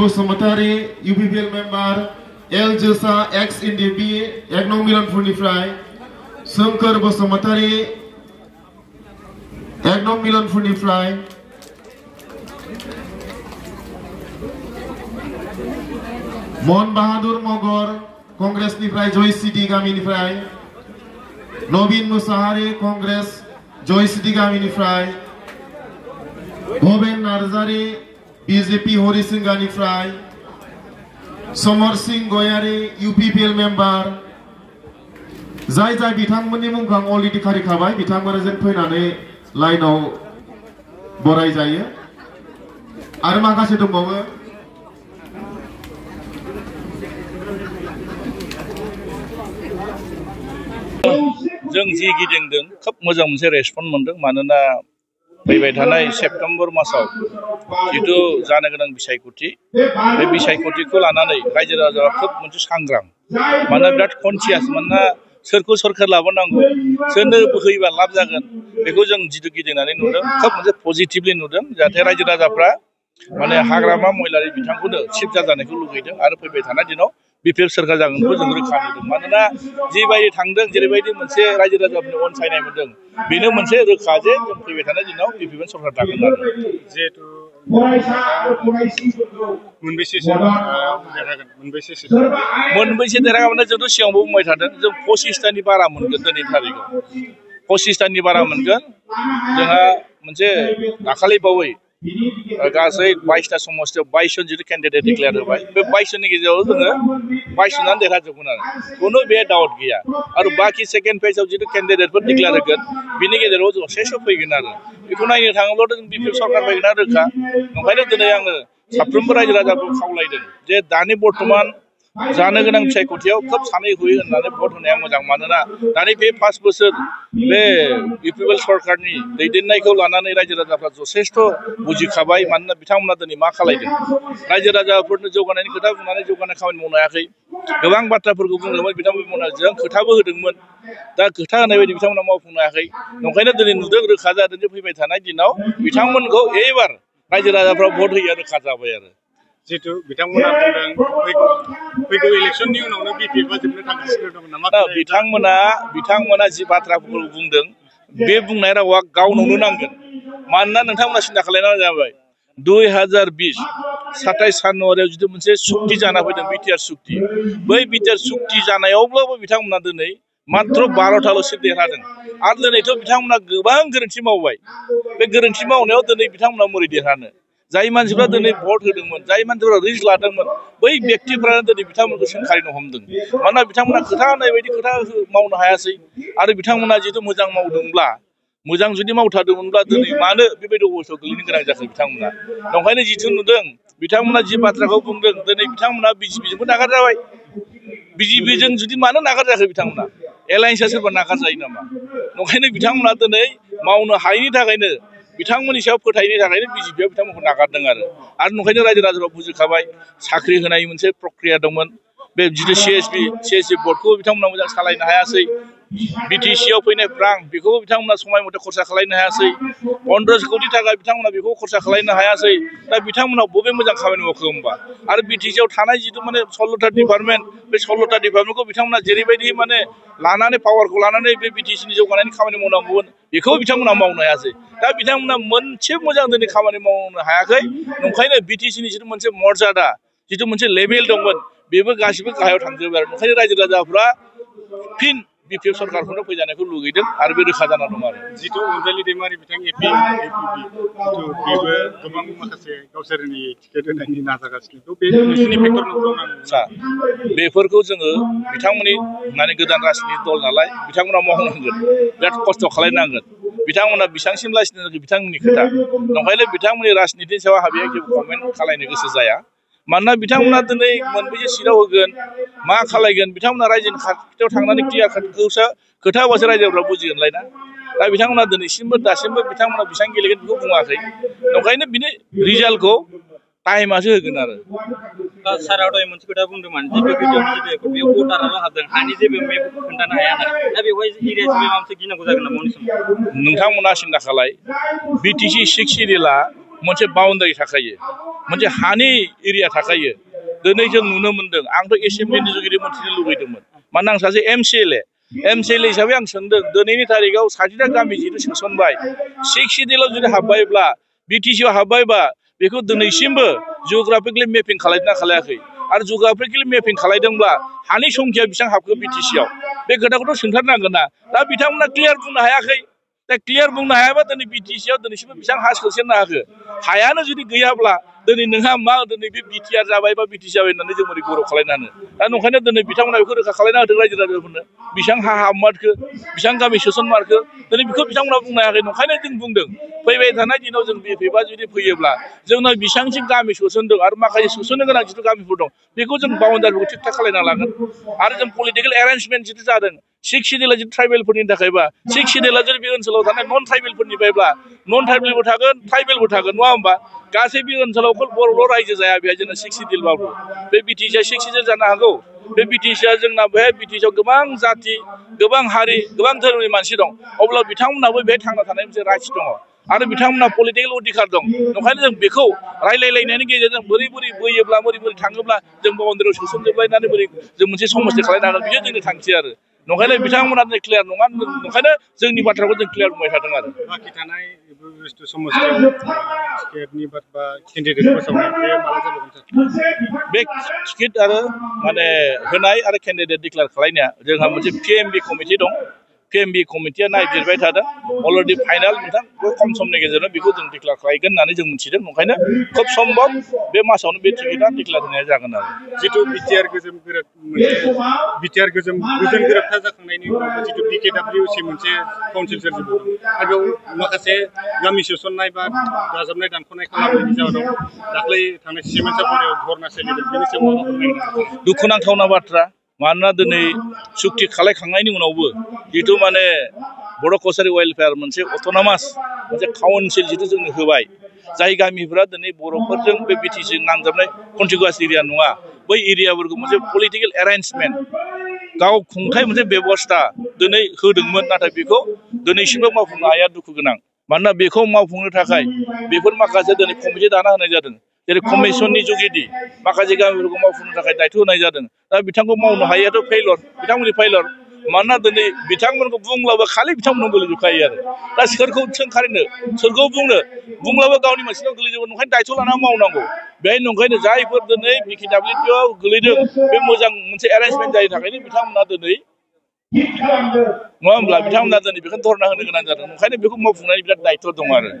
Basumatary UPPL member El Josa ex NDP Eknong Milanfurनिफ्राय Somkhor Basumatary Eknong Milanfurनिफ्राय Mon Bahadur Mogor Kongresनिफ्राय Joy City गामिनिफ्राय Nobin Musahari Congress Joy City गामिनिफ्राय Bhoben Narzari BJP Horisinganiफ्राय Somar Singh Goyari UPPL member जाय जाय बिथांमोननि मुंखौ आं already खारिखाबाय बिथांमोना जेन फैनानै लाइनआव बराय जायो आरो माखासे दंबावो जों जि गिदिंदों खोब मोजां मोनसे रेसपन्स मोनदों मानोना फैबाय थानाय सेप्तेम्बर मासाव जितु जानो गोनां बिसायख'थि बे बिसायख'थिखौ लानानै रायजो राजाया खोब मोनसे सांग्रां मानोना बिराद कनसियास मानोना सोरखौ सरकार लाबोनांगौ सोरनो बोहैबा लाब जागोन बेखौ जों जितु गिदिंनानै नुदों खोब मोनसे पजिटिभलि नुदों जाहाथे रायजो राजाफ्रा माने हाग्रामा महिलारि बिथांखौनो चिफ जाजानायखौ लुगैदों आरो फैबाय थानाय दिनाव बिपिएल सोरखार जागोनखौ जों रोखा नुदों मानोना जिबायदि थांदों जेरैबायदि मोनसे रायजो राजाफोरनि अनसायनाय मोनदों बेनो मोनसे रोखा जे जों फैबाय थानाय दिनाव बिपिएल सरखार जागोन आरो जिहेतु मोनबैसे देरहागोन जोंथ' सिगाङावबो बुंबाय थादों जों 25तानि बारा मोनगोन दिनै थारिखआव 25तानि बारा मोनगोन जोंहा मोनसे दाखालि बावै गासै 22टा समस्तियाव 22 जन जितु केन्डिडेट डिक्लेयार होबाय बे 22 जननि गेजेराव जोङो 22 जनानो देरहाजोबगोन आरो खुनु बे डाउट गैया आरो बाखि सेकेन्ड फेजआव जितु केन्डिडेटफोर डिक्लेयार होगोन बिनि गेजेराव जथेस्थ फैगोन आरो बेखौ नायनो थाङोब्लाथ' जों बिपिएल सरकार फैगोन रोखा ओंखायनो दिनै आङो साफ्रोमबो रायजो राजाखौ खावलायदों जे दानि बर्तमान जानो गोनां बिसायख'थियाव खोब सानै हयै होननानै भट होनाया मोजां मानोना दानि बे 5 बोसोर बे बिपिएल सरकारनि दैदेननायखौ लानानै रायजो राजाफ्रा जथेस्थ बुजिखाबाय मानोना बिथांमोना दिनै मा खालायदों रायजो राजाफोरनो जौगानायनि खोथा बुंनानै जौगानाय खामानि मावनो हायाखै गोबां बाथ्राफोरखौ बुंदोंमोन बिथांमोना जों खोथाबो होदोंमोन दा खोथा होनाय बायदि बिथांमोना मावफुंनो हायाखै ओंखायनो दिनै नुदों रोखा जादों जे फैबाय थानाय दिनाव बिथांमोनखौ एबार रायजो राजाफ्रा भट होयो रोखा जाबाय आरो जिहेतु बिथांमोना बुंदों फैगौ इलेक्सननि उनावनो बिपिएलआ जोबनो थांगासिनो दं नामा बिथांमोना जि बाथ्राफोरखौ बुंदों बे बुंनाय रावा गावनावनो नांगोन मानोना नोंथांमोना सिन्था खालामनानै जाबाय 2020 27 जानुवारियाव जितु मोनसे सुक्ति जाना फैदों बिटिआर सुक्ति बै बिटिआर सुक्ति जानायावब्लाबो बिथांमोना दिनै मात्र 12ताल' सिट देरहादों आरो दिनैथ' बिथांमोना गोबां गोरोन्थि मावबाय बे गोरोन्थि मावनायाव दिनै बिथांमोना मोरै देरहानो जाय मानसिफ्रा दिनै भट होदोंमोन जाय मानसिफ्रा रिस्क लादोंमोन बै व्यक्तिफ्रानो दिनै बिथांमोनखौ सोंखारिनो हमदों मानोना बिथांमोना खोथा होनाय बायदि खोथा मावनो हायासै आरो बिथांमोना जितु मोजां मावदोंब्ला मोजां जुदि मावथारदोंमोनब्ला दिनै मानो बेबायदि अबस्थायाव गोलैनो गोनां जाखो बिथांमोना ओंखायनो जितु नुदों बिथांमोना जि बाथ्राखौ बुंदों दिनै बिथांमोना बिजेपिजोंबो नागारजाबाय बिजेपिजों जुदि मानो नागारजाखो बिथांमोना एलायन्सआ सोरबा नागारजायो नामा ओंखायनो बिथांमोना दिनै मावनो हायैनि थाखायनो बिथांमोननि सायाव फोथायैनि थाखायनो बिजेपिआ बिथांमोनखौ नागारदों आरो ओंखायनो रायजो राजाफ्रा बुजिखाबाय साख्रि होनाय मोनसे प्रक्रिया दंमोन बे जितु CSC बर्डखौ बिथांमोना मोजां सालायनो हायासै बिटिसिआव फैनाय रां बेखौबो बिथांमोना समाय मथे खरसा खालामनो हायासै 15 कोटि थाखा बिथांमोना बेखौ खरसा खालामनो हायासै दा बिथांमोना बबे मोजां खामानि मावखो होमबा आरो बिटिसिआव थानाय जितु माने 16टा डिपार्टमेन्ट बे 16टा डिपार्टमेन्टखौ बिथांमोना जेरैबायदि माने लानानै पावारखौ लानानै बे बिटिसिनि जौगानायनि खामानि मावनांगौमोन बेखौ बिथांमोना मावनो हायासै दा बिथांमोना मोनसे मोजां दिनै खामानि मावनो हायाखै ओंखायनो बिटिसिनि जितु मोनसे मर्यादा जितु मोनसे लेभेल दंमोन बेबो गासिबो गाहायाव थांजोबबाय आरो ओंखायनो रायजो राजाफ्रा फिन बिपिएल सरकारखौनो फैजानायखौ लुगैदों आरो बे रोखा जाना दं आरो जितु अनजालि दैमारि बिथां एपि जितु बेबो गोबां माखासे गावसोरनि टिकेट होनायनि नाजागासिनो बे नोंसिनि फेक्टरफोराव बेफोरखौ जोङो बिथांमोननि माने गोदान राजनिति दल नालाय बिथांमोना मावनांगोन बिराद खस्थ' खालामनांगोन बिथांमोना बेसेबांसिम लासिनो बिथांमोननि खोथा ओंखायनो बिथांमोननि राजनितिनि सायाव आंहा बेहाय जेबो कमेन्ट खालामनो गोसो जाया मानोना बिथांमोना दिनै मोनबेसे सिटआव होगोन मा खालायगोन बिथांमोना रायजोनि खाथियाव थांनानै क्लियार खोथा होबासो रायजोफ्रा बुजिगोनलाय ना दा बिथांमोना दिनैसिमबो दासिमबो बिथांमोना बेसेबां गेलेगोन बेखौ बुङाखै ओंखायनो बिनि रिजाल्टखौ टाइमासो होगोन आरो सारा दहाय मोनसे खोथा बुंदोंमोन जितु बेयाव भटाराल' हाबदों हानि जेबो मेप खोन्थानो हाया दा बेवहाय एरिया माबा मोनसे गिनांगौ जागोन नामा उननि समाव नोंथांमोना सिन्था खालाय बिटिसि 6 सिरियेला मोनसे बाउन्डारि थाखायो मोनसे हानि एरिया थाखायो दिनै जों नुनो मोनदों आंथ' एसेम्ब्लिनि जुगिदि मोनथिनो लुबैदोंमोन मानोना आं सासे एमसिएलए हिसाबै आं सोंदों दिनैनि तारिखाव 60टा गामि जितु सोसनबाय 6 सिडिउलाव जुदि हाबबायब्ला बिटिसिआव हाबबायबा बेखौ दिनैसिमबो जिअग्राफिकेलि मेपिं खालायदोंना खालायाखै आरो जिअग्राफिकेलि मेपिं खालायदोंब्ला हानि संख्या बेसेबां हाबखो बिटिसिआव बे खोथाखौथ' सोंथारनांगोन ना दा बिथांमोना क्लियार बुंनो हायाखै दा क्लियार बुंनो हायाबा दिनै बिटिसिआव दिनैसिमबो बेसेबां हा सोसननो हाखो हायानो जुदि गैयाब्ला दिनै नोंहा मा दिनै बे बिटिआर जाबाय बा बिटि जाबाय होननानै जों बोरै गौरव खालायनो हानो दा नंखायनो दिनै बिथांमोना बेखौ रोखा खालायना होदों रायजो राजाफोरनो बेसेबां हा हाबमारखो बेसेबां गामि सोसनमारखो दिनै बेखौ बिथांमोना बुंनो हायाखै नंखायनो जों बुंदों फैबाय थानाय दिनाव जों बिएफएफआ जुदि फैयोब्ला जोंनाव बेसेबांसिम गामि सोसनदों आरो माखासे सोसननो गोनां जिथु गामिफोर दं बेखौ जों बाउन्डारिखौ थिग थाक खालायना लागोन आरो जों पलिटिकेल एरेन्जमेन्ट जिथु जादों 6 सिडिउला जुदि ट्राइबेलफोरनि थाखायबा 6 सिडिउला जुदि बे ओनसोलाव थानाय नन ट्राइबेलफोरनिफ्रायब्ला नन ट्राइबेलबो थागोन ट्राइबेलबो थागोन नङा होमबा गासै बे ओनसोलाव बर'ल' रायजो जाया बेहाय जोंना 6 सिडिउलबाबो बे बिटिसिआ 6 सिडिउल जानो हागौ बे बिटिसिआ जोंना बेहाय बिटिसिआव गोबां जाति गोबां हारि गोबां धोरोमनि मानसि दं अब्ला बिथांमोनाबो बेहाय थांना थानाय मोनसे राइट्स दङ आरो बिथांमोना पलिटिकेल अधिकार दं ओंखायनो जों बेखौ रायलायलायनायनि गेजेरजों बोरै बोयोब्ला बोरै थाङोब्ला जों बाउन्डारियाव सोसनजोबलायनानै बोरै जों मोनसे समस्या खालायनो हागोन बेयो जोंनि थांखि आरो नंखायनो बिथांमोना दिनै क्लियार नङा नंखायनो जोंनि बाथ्राखौ जों क्लियार बुंबाय थादों आरो बाखि थानाय बुस्थु समस्यायाव टिकेटनि बा केन्डिडेट फोसावनाय बे माला जाबावगोन बे टिकेट आरो माने होनाय आरो केन्डिडेट डिक्लेयार खालायनाया जोंहा मोनसे पिएमबि कमिटि दं पिएमबि कमिटिया नायबिजिरबाय थादों अलरेडि फाइनाल नोंथां खम समनि गेजेरावनो बेखौ जों डिक्लेयार खालायगोन होननानै जों मिथिदों ओंखायनो खोब सम्भब बे मासावनो बे टिकेटआ डिक्लेयार होनाया जागोन आरो जिथु बिटिआर गोजोन गोरोबथा जाखांनायनि उनाव जिथु बिकेडब्लिउसि मोनसे काउन्सिल सोरजिबावदों आरो बेयाव माखासे गामि सोसननाय बा दाजाबनाय दानख'नाय खालामनायनि जाहोनाव दाख्लै थांनाय सिमेन्साफोराव धरना सोलिदों बेनि सायाव दुखुनांथावना बाथ्रा मानोना दिनै सुक्ति खालायखांनायनि उनावबो जिथु माने बर' कसारि वेलफेयार मोनसे अट'नमास मोनसे काउन्सिल जिथु जोंनो होबाय जाय गामिफोरा दिनै बर'फोरजों बे बिटिसिजों नांजाबनाय कन्टिगुवास एरिया नङा बै एरियाफोरखौ मोनसे पलिटिकेल एरेन्जमेन्ट गाव खुंथाय मोनसे बेबस्था दिनै होदोंमोन नाथाय बेखौ दिनैसिमबो मावफुंनो हाया दुखु गोनां मानोना बेखौ मावफुंनो थाखाय बेफोर माखासे दिनै कमिटि दाना होनाय जादों जेरै कमिसननि जुगिदि माखासे गामिफोरखौ मावफुंनो थाखाय दायथ' होनाय जादों दा बिथांखौ मावनो हायैयाथ' फेइलर बिथांमोननि फेइलर मानोना दिनै बिथांमोनखौ बुंब्लाबो खालि बिथांमोनाव गोलैजोबखायो आरो दा सोरखौ सोंखारिनो सोरखौ बुंब्लाबो गावनि मानसिनाव गोलैजोबो नंखायनो दायथ' लानानै मावनांगौ बेहाय नंखायनो जायफोर दिनै बिकेडब्लिउआव गोलैदों बे मोजां मोनसे एरेन्जमेन्ट जायनि थाखायनो बिथांमोना दिनै नङा होमब्ला बिथांमोना दिनै बेखौ धरना होनो गोनां जादों ओंखायनो बेखौ मावफुंनायनि बिराद दायथ' दं आरो